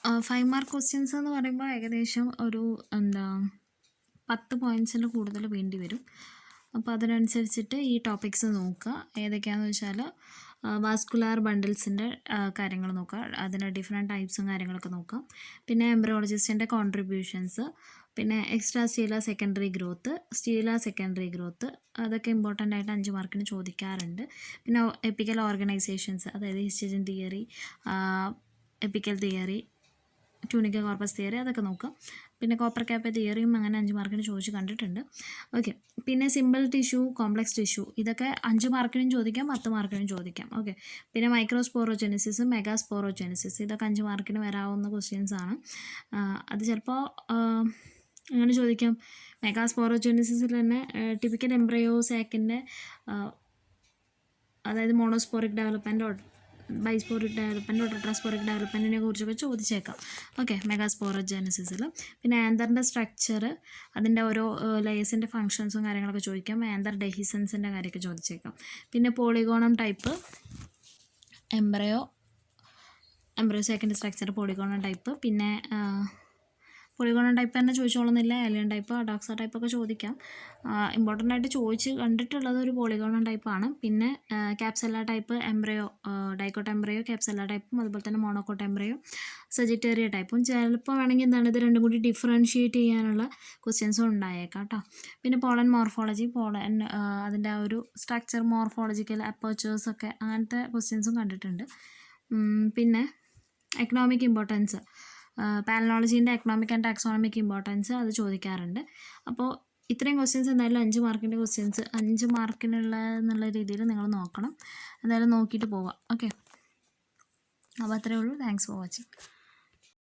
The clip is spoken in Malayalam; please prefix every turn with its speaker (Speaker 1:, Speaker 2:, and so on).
Speaker 1: 5 മാർക്ക് ക്വസ്റ്റ്യൻസ് എന്ന് പറയുമ്പോൾ ഏകദേശം ഒരു എന്താ 10 പോയിൻറ്റ്സിൽ കൂടുതൽ വേണ്ടി വരും. അപ്പോൾ അതിനനുസരിച്ചിട്ട് ഈ ടോപ്പിക്സ് നോക്കുക. ഏതൊക്കെയാണെന്ന് വെച്ചാൽ വാസ്കുലാർ ബണ്ടിൽസിൻ്റെ കാര്യങ്ങൾ നോക്കുക, അതിൻ്റെ ഡിഫറെൻറ്റ് ടൈപ്സും കാര്യങ്ങളൊക്കെ നോക്കാം. പിന്നെ എംബ്രിയോളജിസ്റ്റിൻ്റെ കോൺട്രിബ്യൂഷൻസ്, പിന്നെ extra stele secondary growth, stele secondary growth, അതൊക്കെ ഇമ്പോർട്ടൻ്റ് ആയിട്ട് 5 മാർക്കിന് ചോദിക്കാറുണ്ട്. പിന്നെ എപ്പിക്കൽ ഓർഗനൈസേഷൻസ്, അതായത് histogen theory, apical theory, tunica corpus theory, അതൊക്കെ നോക്കാം. പിന്നെ കോപ്പർ ക്യാപ്പ് തിയറിയും അങ്ങനെ 5 മാർക്കിന് ചോദിച്ച് കണ്ടിട്ടുണ്ട്. ഓക്കെ. പിന്നെ സിമ്പിൾ ടിഷ്യൂ, കോംപ്ലക്സ് ടിഷ്യൂ, ഇതൊക്കെ 5 മാർക്കിനും ചോദിക്കാം, 10 മാർക്കിനും ചോദിക്കാം. ഓക്കെ. പിന്നെ മൈക്രോസ്പോറോജെനിസിസ്, മെഗാസ്പോറോജെനിസിസ്, ഇതൊക്കെ 5 മാർക്കിന് വരാവുന്ന ക്വസ്റ്റ്യൻസ് ആണ്. അത് ചിലപ്പോൾ അങ്ങനെ ചോദിക്കാം. മെഗാസ്പോറോജെനിസിസിൽ തന്നെ ടിപ്പിക്കൽ എംബ്രയോ സാക്കിൻ്റെ അതായത് മോണോസ്പോറിക് ഡെവലപ്മെൻറ്റോ ബൈസ്പോറിക് ഡെവലപ്മെൻറ്റോ ടെട്രാസ്പോറിക് ഡെവലപ്മെൻറ്റിനെ കുറിച്ചൊക്കെ ചോദിച്ചേക്കാം. ഓക്കെ. മെഗാസ്പോറോജെനിസിസിൽ പിന്നെ ആന്തറിൻ്റെ സ്ട്രക്ചർ, അതിൻ്റെ ഓരോ ലെയേഴ്സിൻ്റെ ഫങ്ഷൻസും കാര്യങ്ങളൊക്കെ ചോദിക്കാം. ആന്തർ ഡെഹിസൻസിൻ്റെ കാര്യമൊക്കെ ചോദിച്ചേക്കാം. പിന്നെ പോളിഗോണം ടൈപ്പ് എംബ്രയോ സാക്കിൻ്റെ സ്ട്രക്ചർ പോളിഗോണം ടൈപ്പ്, പിന്നെ പോളിഗോണൽ ടൈപ്പ് തന്നെ ചോദിച്ചോളുന്നില്ല, ഏലിയൻ ടൈപ്പ്, അഡോക്സ ടൈപ്പൊക്കെ ചോദിക്കാം. ഇമ്പോർട്ടൻ്റ് ആയിട്ട് ചോദിച്ച് കണ്ടിട്ടുള്ളത് ഒരു പോളിഗോണൽ ടൈപ്പാണ്. പിന്നെ ക്യാപ്സെല്ല ടൈപ്പ് എംബ്രയോ, ഡൈക്കോട്ട് എംബ്രയോ, ക്യാപ്സെല്ല ടൈപ്പും, അതുപോലെ തന്നെ മോണോക്കോട്ട് എംബ്രയോ, സജിറ്റേറിയ ടൈപ്പും. ചിലപ്പോൾ വേണമെങ്കിൽ എന്താണ് ഇത് രണ്ടും കൂടി ഡിഫറൻഷിയേറ്റ് ചെയ്യാനുള്ള ക്വസ്റ്റ്യൻസും ഉണ്ടായേക്കാം കേട്ടോ. പിന്നെ പോളൻ മോർഫോളജി, അതിൻ്റെ ആ ഒരു സ്ട്രക്ചർ, മോർഫോളജിക്കൽ അപ്പേർച്ചേഴ്സൊക്കെ, അങ്ങനത്തെ ക്വസ്റ്റ്യൻസും കണ്ടിട്ടുണ്ട്. പിന്നെ എക്കണോമിക് ഇമ്പോർട്ടൻസ്, പാലനോളജീൻ്റെ എക്കണോമിക് ആൻഡ് ടാക്സോണമിക് ഇമ്പോർട്ടൻസ്, അത് ചോദിക്കാറുണ്ട്. അപ്പോൾ ഇത്രയും ക്വസ്റ്റ്യൻസ് എന്തായാലും 5 മാർക്കിൻ്റെ ക്വസ്റ്റ്യൻസ് 5 മാർക്കിനുള്ള എന്നുള്ള രീതിയിൽ നിങ്ങൾ നോക്കണം. എന്തായാലും നോക്കിയിട്ട് പോവാം. ഓക്കെ. അപ്പോൾ അത്രയേ ഉള്ളൂ. Thanks for watching.